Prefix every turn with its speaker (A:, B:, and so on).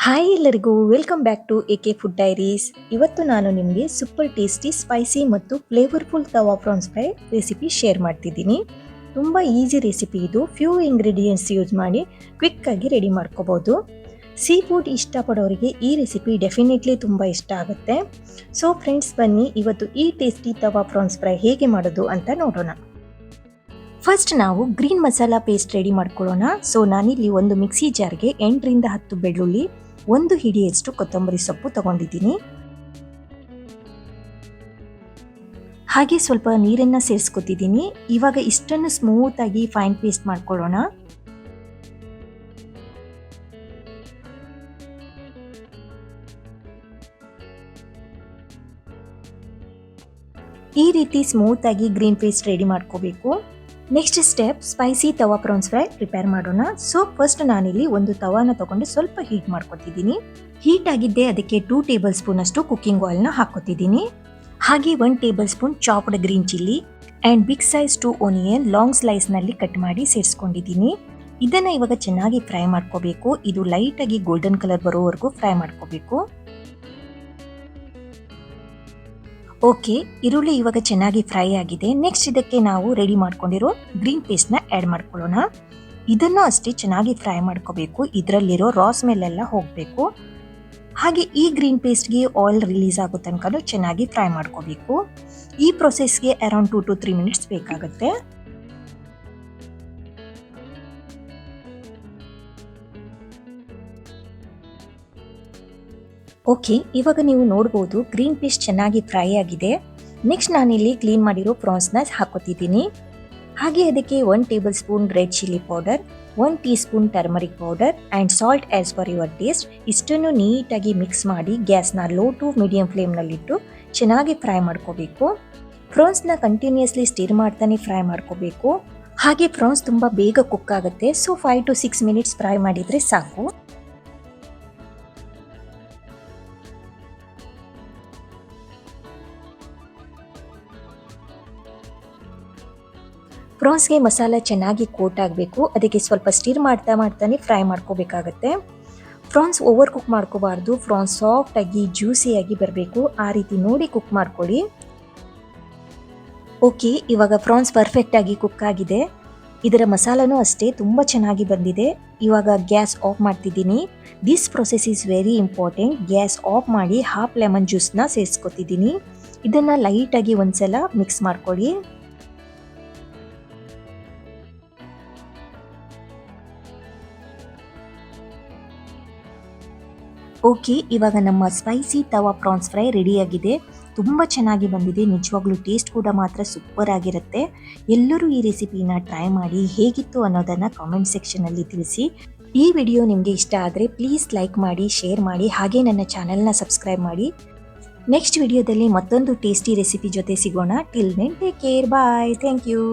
A: Hi ಎಲ್ಲರಿಗೂ welcome back to AK food diaries. ಇವತ್ತು ನಾನು ನಿಮಗೆ ಸೂಪರ್ ಟೇಸ್ಟಿ ಸ್ಪೈಸಿ ಮತ್ತು flavourful tawa prawns fry recipe share ಮಾಡ್ತಿದ್ದೀನಿ. ತುಂಬ ಈಸಿ ರೆಸಿಪಿ ಇದು. ಫ್ಯೂ ಇಂಗ್ರೀಡಿಯೆಂಟ್ಸ್ ಯೂಸ್ ಮಾಡಿ ಕ್ವಿಕ್ಕಾಗಿ ರೆಡಿ ಮಾಡ್ಕೋಬೋದು. ಸೀ ಫುಡ್ ಇಷ್ಟಪಡೋರಿಗೆ ಈ ರೆಸಿಪಿ ಡೆಫಿನೆಟ್ಲಿ ತುಂಬ ಇಷ್ಟ ಆಗುತ್ತೆ. ಸೊ ಫ್ರೆಂಡ್ಸ್, ಬನ್ನಿ ಇವತ್ತು ಈ ಟೇಸ್ಟಿ ತವಾ ಪ್ರಾನ್ಸ್ ಫ್ರೈ ಹೇಗೆ ಮಾಡೋದು ಅಂತ ನೋಡೋಣ. ಫಸ್ಟ್ ನಾವು ಗ್ರೀನ್ ಮಸಾಲಾ ಪೇಸ್ಟ್ ರೆಡಿ ಮಾಡ್ಕೊಳ್ಳೋಣ. ಸೊ ನಾನಿಲ್ಲಿ ಒಂದು ಮಿಕ್ಸಿ ಜಾರ್ಗೆ 8 ರಿಂದ 10 ಬೆಳ್ಳುಳ್ಳಿ, 1 ಹಿಡಿಯಷ್ಟು ಕೊತ್ತಂಬರಿ ಸೊಪ್ಪು ತಗೊಂಡಿದ್ದೀನಿ. ಹಾಗೆ ಸ್ವಲ್ಪ ನೀರನ್ನ ಸೇರಿಸ್ಕೊತಿದ್ದೀನಿ. ಇವಾಗ ಇಷ್ಟನ್ನು ಸ್ಮೂತ್ ಆಗಿ ಫೈನ್ ಪೇಸ್ಟ್ ಮಾಡ್ಕೊಳ್ಳೋಣ. ಈ ರೀತಿ ಸ್ಮೂತ್ ಆಗಿ ಗ್ರೀನ್ ಪೇಸ್ಟ್ ರೆಡಿ ಮಾಡ್ಕೋಬೇಕು. ನೆಕ್ಸ್ಟ್ ಸ್ಟೆಪ್ ಸ್ಪೈಸಿ ತವಾ ಪ್ರಾನ್ಸ್ ಫ್ರೈ ಪ್ರಿಪೇರ್ ಮಾಡೋಣ. ಸೊ ಫಸ್ಟ್ ನಾನಿಲ್ಲಿ ಒಂದು ತವಾನ ತಗೊಂಡು ಸ್ವಲ್ಪ ಹೀಟ್ ಮಾಡ್ಕೊತಿದ್ದೀನಿ. ಹೀಟ್ ಆಗಿದ್ದೆ ಅದಕ್ಕೆ 2 ಟೇಬಲ್ ಸ್ಪೂನ್ ಅಷ್ಟು ಕುಕಿಂಗ್ ಆಯಿಲ್ನ ಹಾಕೋತಿದ್ದೀನಿ. ಹಾಗೆ 1 tablespoon chopped green chilli and big size 2 onion long slice ನಲ್ಲಿ ಕಟ್ ಮಾಡಿ ಸೇರಿಸ್ಕೊಂಡಿದ್ದೀನಿ. ಇದನ್ನ ಇವಾಗ ಚೆನ್ನಾಗಿ ಫ್ರೈ ಮಾಡ್ಕೋಬೇಕು. ಇದು ಲೈಟ್ ಆಗಿ ಗೋಲ್ಡನ್ ಕಲರ್ ಬರೋವರೆಗೂ ಫ್ರೈ ಮಾಡ್ಕೋಬೇಕು. ಓಕೆ, ಈರುಳ್ಳಿ ಇವಾಗ ಚೆನ್ನಾಗಿ ಫ್ರೈ ಆಗಿದೆ. ನೆಕ್ಸ್ಟ್ ಇದಕ್ಕೆ ನಾವು ರೆಡಿ ಮಾಡ್ಕೊಂಡಿರೋ ಗ್ರೀನ್ ಪೇಸ್ಟ್ನ ಆ್ಯಡ್ ಮಾಡ್ಕೊಳ್ಳೋಣ. ಇದನ್ನು ಅಷ್ಟೇ ಚೆನ್ನಾಗಿ ಫ್ರೈ ಮಾಡ್ಕೋಬೇಕು. ಇದರಲ್ಲಿರೋ ರಾ ಸ್ಮೆಲ್ ಎಲ್ಲ ಹೋಗಬೇಕು. ಹಾಗೆ ಈ ಗ್ರೀನ್ ಪೇಸ್ಟ್ಗೆ ಆಯಿಲ್ ರಿಲೀಸ್ ಆಗೋ ತನಕ ಚೆನ್ನಾಗಿ ಫ್ರೈ ಮಾಡ್ಕೋಬೇಕು. ಈ ಪ್ರೊಸೆಸ್ಗೆ ಅರೌಂಡ್ 2 to 3 ಮಿನಿಟ್ಸ್ ಬೇಕಾಗುತ್ತೆ. ಓಕೆ, ಇವಾಗ ನೀವು ನೋಡ್ಬೋದು ಗ್ರೀನ್ ಪೇಸ್ಟ್ ಚೆನ್ನಾಗಿ ಫ್ರೈ ಆಗಿದೆ. ನೆಕ್ಸ್ಟ್ ನಾನಿಲ್ಲಿ ಕ್ಲೀನ್ ಮಾಡಿರೋ ಪ್ರಾನ್ಸ್ನ ಹಾಕೋತಿದ್ದೀನಿ. ಹಾಗೆ ಅದಕ್ಕೆ 1 table spoon red chilli powder, 1 tea spoon turmeric powder and salt as per your taste. ಇಷ್ಟನ್ನು ನೀಟಾಗಿ ಮಿಕ್ಸ್ ಮಾಡಿ ಗ್ಯಾಸ್ನ ಲೋ ಟು ಮೀಡಿಯಂ ಫ್ಲೇಮ್ನಲ್ಲಿಟ್ಟು ಚೆನ್ನಾಗಿ ಫ್ರೈ ಮಾಡ್ಕೋಬೇಕು. ಪ್ರಾನ್ಸ್ನ ಕಂಟಿನ್ಯೂಸ್ಲಿ ಸ್ಟಿರ್ ಮಾಡ್ತಾನೆ ಫ್ರೈ ಮಾಡ್ಕೋಬೇಕು. ಹಾಗೆ ಪ್ರಾನ್ಸ್ ತುಂಬ ಬೇಗ ಕುಕ್ ಆಗುತ್ತೆ. ಸೊ 5 to 6 ಮಿನಿಟ್ಸ್ ಫ್ರೈ ಮಾಡಿದರೆ ಸಾಕು. ಪ್ರಾನ್ಸ್ಗೆ ಮಸಾಲ ಚೆನ್ನಾಗಿ ಕೋಟ್ ಆಗಬೇಕು. ಅದಕ್ಕೆ ಸ್ವಲ್ಪ ಸ್ಟಿರ್ ಮಾಡ್ತಾನೆ ಫ್ರೈ ಮಾಡ್ಕೋಬೇಕಾಗತ್ತೆ. ಪ್ರಾನ್ಸ್ ಓವರ್ ಕುಕ್ ಮಾಡ್ಕೋಬಾರ್ದು. ಪ್ರಾನ್ಸ್ ಸಾಫ್ಟ್ ಆಗಿ ಜ್ಯೂಸಿಯಾಗಿ ಬರಬೇಕು. ಆ ರೀತಿ ನೋಡಿ ಕುಕ್ ಮಾಡ್ಕೊಳ್ಳಿ. ಓಕೆ, ಇವಾಗ ಪ್ರಾನ್ಸ್ ಪರ್ಫೆಕ್ಟ್ ಆಗಿ ಕುಕ್ ಆಗಿದೆ. ಇದರ ಮಸಾಲನೂ ಅಷ್ಟೇ ತುಂಬ ಚೆನ್ನಾಗಿ ಬಂದಿದೆ. ಇವಾಗ ಗ್ಯಾಸ್ ಆಫ್ ಮಾಡ್ತಿದ್ದೀನಿ. This process is very important. Gas off ಮಾಡಿ ಹಾಫ್ ಲೆಮನ್ ಜ್ಯೂಸ್ನ ಸೇರಿಸ್ಕೊತಿದ್ದೀನಿ. ಇದನ್ನು ಲೈಟಾಗಿ ಒಂದ್ಸಲ ಮಿಕ್ಸ್ ಮಾಡ್ಕೊಳ್ಳಿ. ಓಕೆ, ಇವಾಗ ನಮ್ಮ ಸ್ಪೈಸಿ ತವಾ ಪ್ರಾನ್ಸ್ ಫ್ರೈ ರೆಡಿಯಾಗಿದೆ. ತುಂಬ ಚೆನ್ನಾಗಿ ಬಂದಿದೆ. ನಿಜವಾಗ್ಲೂ ಟೇಸ್ಟ್ ಕೂಡ ಮಾತ್ರ ಸೂಪರ್ ಆಗಿರುತ್ತೆ. ಎಲ್ಲರೂ ಈ ರೆಸಿಪಿನ ಟ್ರೈ ಮಾಡಿ ಹೇಗಿತ್ತು ಅನ್ನೋದನ್ನು ಕಾಮೆಂಟ್ ಸೆಕ್ಷನಲ್ಲಿ ತಿಳಿಸಿ. ಈ ವಿಡಿಯೋ ನಿಮಗೆ ಇಷ್ಟ ಆದರೆ ಪ್ಲೀಸ್ ಲೈಕ್ ಮಾಡಿ, ಶೇರ್ ಮಾಡಿ, ಹಾಗೆ ನನ್ನ ಚಾನೆಲ್ನ ಸಬ್ಸ್ಕ್ರೈಬ್ ಮಾಡಿ. ನೆಕ್ಸ್ಟ್ ವಿಡಿಯೋದಲ್ಲಿ ಮತ್ತೊಂದು ಟೇಸ್ಟಿ ರೆಸಿಪಿ ಜೊತೆ ಸಿಗೋಣ. Till then take care, bye, thank you.